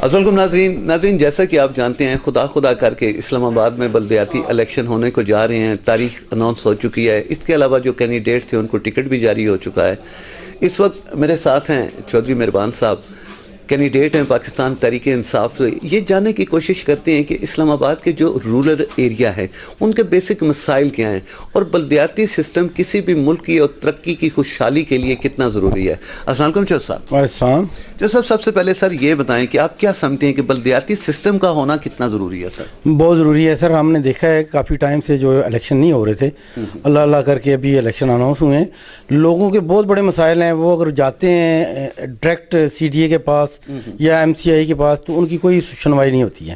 السلام ناظرین جیسا کہ آپ جانتے ہیں خدا کر کے اسلام آباد میں بلدیاتی الیکشن ہونے کو جا رہے ہیں، تاریخ اناؤنس ہو چکی ہے۔ اس کے علاوہ جو کینڈیڈیٹ تھے ان کو ٹکٹ بھی جاری ہو چکا ہے۔ اس وقت میرے ساتھ ہیں چودھری مہربان صاحب، کینڈیڈیٹ ہیں پاکستان تحریک انصاف سے۔ یہ جاننے کی کوشش کرتے ہیں کہ اسلام آباد کے جو رورل ایریا ہے ان کے بیسک مسائل کیا ہیں اور بلدیاتی سسٹم کسی بھی ملک کی اور ترقی کی خوشحالی کے لیے کتنا ضروری ہے۔ السلام علیکم چودھری صاحب۔ السلام جو سب سے پہلے سر یہ بتائیں کہ آپ کیا سمجھتے ہیں کہ بلدیاتی سسٹم کا ہونا کتنا ضروری ہے؟ سر بہت ضروری ہے سر، ہم نے دیکھا ہے کافی ٹائم سے جو الیکشن نہیں ہو رہے تھے، اللہ کر کے ابھی الیکشن اناؤنس ہوئے ہیں۔ لوگوں کے بہت بڑے مسائل ہیں، وہ اگر جاتے ہیں ڈائریکٹ سی ڈی اے کے پاس یا ایم سی آئی کے پاس تو ان کی کوئی سنوائی نہیں ہوتی ہے۔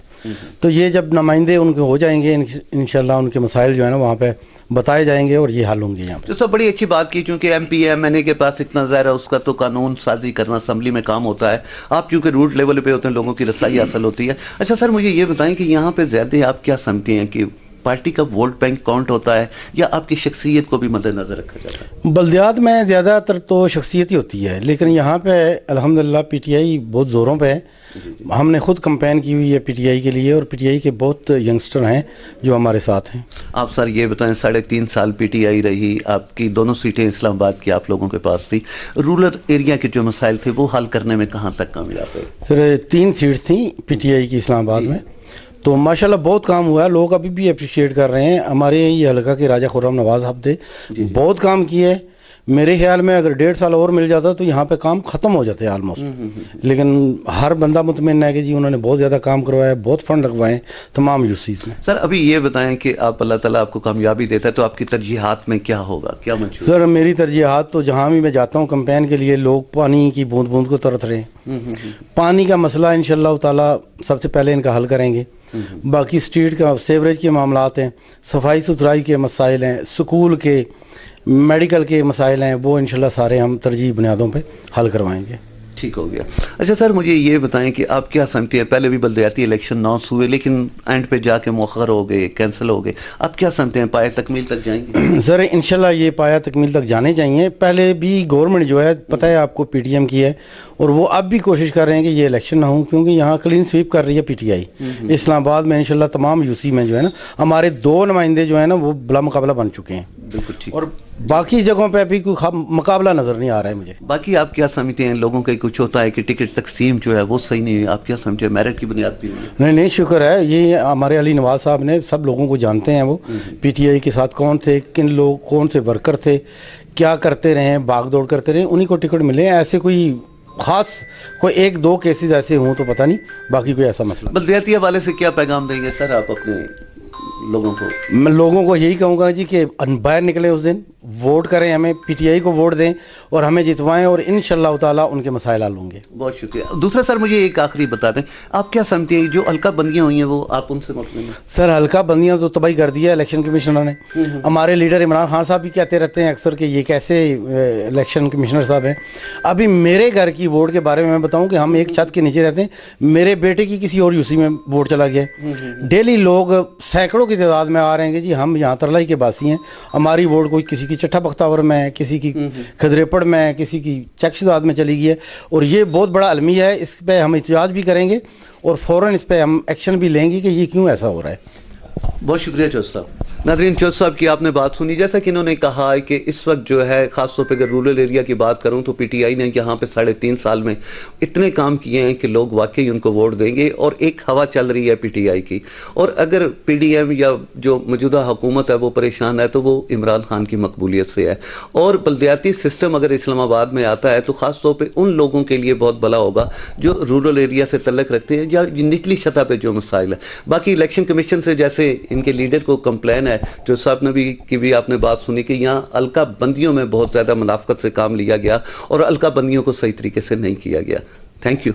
تو یہ جب نمائندے ان کے ہو جائیں گے انشاءاللہ ان کے مسائل جو ہے نا وہاں پہ بتائے جائیں گے اور یہ حل ہوں گے یہاں پہ۔ تو سب بڑی اچھی بات کی، چونکہ ایم پی ایم این اے کے پاس اتنا ظاہر ہے اس کا تو قانون سازی کرنا اسمبلی میں کام ہوتا ہے، آپ چونکہ روٹ لیول پہ ہوتے ہیں لوگوں کی رسائی حاصل ہوتی ہے۔ اچھا سر مجھے یہ بتائیں کہ یہاں پہ زیادہ آپ کیا سمجھتے ہیں کہ پارٹی کا ووٹ بینک کاؤنٹ ہوتا ہے یا آپ کی شخصیت کو بھی مد نظر رکھا جاتا ہے؟ بلدیات میں زیادہ تر تو شخصیت ہی ہوتی ہے، لیکن یہاں پہ الحمدللہ پی ٹی آئی بہت زوروں پہ ہے۔ ہم نے خود کمپین کی ہوئی ہے پی ٹی آئی کے لیے اور پی ٹی آئی کے بہت ینگسٹر ہیں جو ہمارے ساتھ ہیں۔ آپ سر یہ بتائیں 3.5 سال پی ٹی آئی رہی، آپ کی دونوں سیٹیں اسلام آباد کی آپ لوگوں کے پاس تھی، رورل ایریا کے جو مسائل تھے وہ حل کرنے میں کہاں تک کامیاب ہے؟ سر 3 سیٹس تھیں پی ٹی آئی کی اسلام آباد میں، تو ماشاءاللہ بہت کام ہوا ہے، لوگ ابھی بھی اپریشیٹ کر رہے ہیں۔ ہمارے یہ حلقہ کے راجہ خرم نواز صاحب تھے، بہت کام کیے۔ میرے خیال میں اگر 1.5 سال اور مل جاتا تو یہاں پہ کام ختم ہو جاتے آلموسٹ، لیکن ہر بندہ مطمئن ہے کہ جی انہوں نے بہت زیادہ کام کروایا، بہت فنڈ لگوائے تمام یوسیز میں۔ سر ابھی یہ بتائیں کہ آپ اللہ تعالیٰ آپ کو کامیابی دیتا ہے تو آپ کی ترجیحات میں کیا ہوگا، کیا منشور؟ سر میری ترجیحات تو جہاں بھی میں جاتا ہوں کمپین کے لیے، لوگ پانی کی بوند بوند کو ترس رہے ہیں۔ پانی کا مسئلہ انشاءاللہ تعالیٰ سب سے پہلے ان کا حل کریں گے۔ باقی اسٹریٹ کا سیوریج کے معاملات ہیں، صفائی ستھرائی کے مسائل ہیں، سکول کے میڈیکل کے مسائل ہیں، وہ انشاءاللہ سارے ہم ترجیح بنیادوں پہ حل کروائیں گے۔ ٹھیک ہو گیا۔ اچھا سر مجھے یہ بتائیں کہ آپ کیا سمجھتے ہیں، پہلے بھی بلدیاتی الیکشن اناؤنس ہوئے لیکن اینڈ پہ جا کے مؤخر ہو گئے، کینسل ہو گئے، آپ کیا سمجھتے ہیں پایہ تکمیل تک جائیں گے؟ سر انشاءاللہ یہ پایہ تکمیل تک جانے چاہیے۔ پہلے بھی گورنمنٹ جو ہے پتہ ہے آپ کو پی ٹی ایم کی ہے اور وہ اب بھی کوشش کر رہے ہیں کہ یہ الیکشن نہ ہوں، کیونکہ یہاں کلین سویپ کر رہی ہے پی ٹی آئی۔ اسلام آباد میں انشاءاللہ تمام یو سی میں جو ہے نا ہمارے 2 نمائندے جو ہیں نا وہ بلا مقابلہ بن چکے ہیں، بالکل ٹھیک۔ اور باقی جگہوں پہ ابھی کوئی مقابلہ نظر نہیں آ رہا ہے مجھے۔ باقی آپ کیا سمجھتے ہیں، لوگوں کا کچھ ہوتا ہے کہ ٹکٹ تقسیم جو ہے وہ صحیح نہیں ہے، آپ کیا سمجھتے ہیں میرٹ کی بنیاد پہ؟ نہیں شکر ہے، یہ ہمارے علی نواز صاحب نے سب لوگوں کو جانتے ہیں، وہ پی ٹی آئی کے ساتھ کون تھے، کن لوگ کون سے ورکر تھے، کیا کرتے رہے، بھاگ دوڑ کرتے رہے، انہی کو ٹکٹ ملے۔ ایسے کوئی خاص کوئی 1-2 کیسز ایسے ہوں تو پتہ نہیں، باقی کوئی ایسا مسئلہ۔ بلدیاتی حوالے سے کیا پیغام دیں گے سر آپ اپنے لوگوں کو؟ میں لوگوں کو یہی کہوں گا جی کہ باہر نکلیں اس دن، ووٹ کریں، ہمیں پی ٹی آئی کو ووٹ دیں اور ہمیں جتوائیں، اور انشاءاللہ تعالیٰ ان کے مسائل حل ہوں گے۔ بہت شکریہ۔ دوسرا سر مجھے ایک آخری بتا دیں، آپ کیا سمجھتے ہیں جو حلقہ بندیاں ہوئی ہیں وہ آپ ان سے مطمئن ہیں؟ سر حلقہ بندیاں تو تباہی کر دیا الیکشن کمیشنر نے۔ ہمارے لیڈر عمران خان صاحب بھی کہتے رہتے ہیں اکثر کہ یہ کیسے الیکشن کمیشنر صاحب ہیں۔ ابھی میرے گھر کی ووٹ کے بارے میں بتاؤں کہ ہم ایک چھت کے نیچے رہتے ہیں، میرے بیٹے کی کسی اور یو سی میں ووٹ چلا گیا۔ ڈیلی لوگ سینکڑوں کی تعداد میں آ رہے ہیں کہ جی ہم یہاں ترلائی کے باسی ہیں، ہماری ووٹ کوئی کسی کی چٹھا بختاور میں، کسی کی کھدریپڑ میں، کسی کی چکشداد میں چلی گئی ہے، اور یہ بہت بڑا المیہ ہے۔ اس پہ ہم احتجاج بھی کریں گے اور فوراً اس پہ ہم ایکشن بھی لیں گے کہ یہ کیوں ایسا ہو رہا ہے۔ بہت شکریہ چودھری صاحب۔ ناظرین چودھری صاحب کی آپ نے بات سنی، جیسا کہ انہوں نے کہا ہے کہ اس وقت جو ہے خاص طور پہ اگر رورل ایریا کی بات کروں تو پی ٹی آئی نے یہاں پہ 3.5 سال میں اتنے کام کیے ہیں کہ لوگ واقعی ان کو ووٹ دیں گے، اور ایک ہوا چل رہی ہے پی ٹی آئی کی، اور اگر پی ڈی ایم یا جو موجودہ حکومت ہے وہ پریشان ہے تو وہ عمران خان کی مقبولیت سے ہے، اور بلدیاتی سسٹم اگر اسلام آباد میں آتا ہے تو خاص طور پہ ان لوگوں کے لیے بہت بھلا ہوگا جو رورل ایریا سے تعلق رکھتے ہیں یا نچلی سطح پہ جو مسائل ہیں۔ باقی الیکشن کمیشن سے جیسے ان کے لیڈر کو کمپلین ہے، جو صاحب نے بھی آپ نے بات سنی کہ یہاں حلقہ بندیوں میں بہت زیادہ منافقت سے کام لیا گیا اور حلقہ بندیوں کو صحیح طریقے سے نہیں کیا گیا۔ Thank you.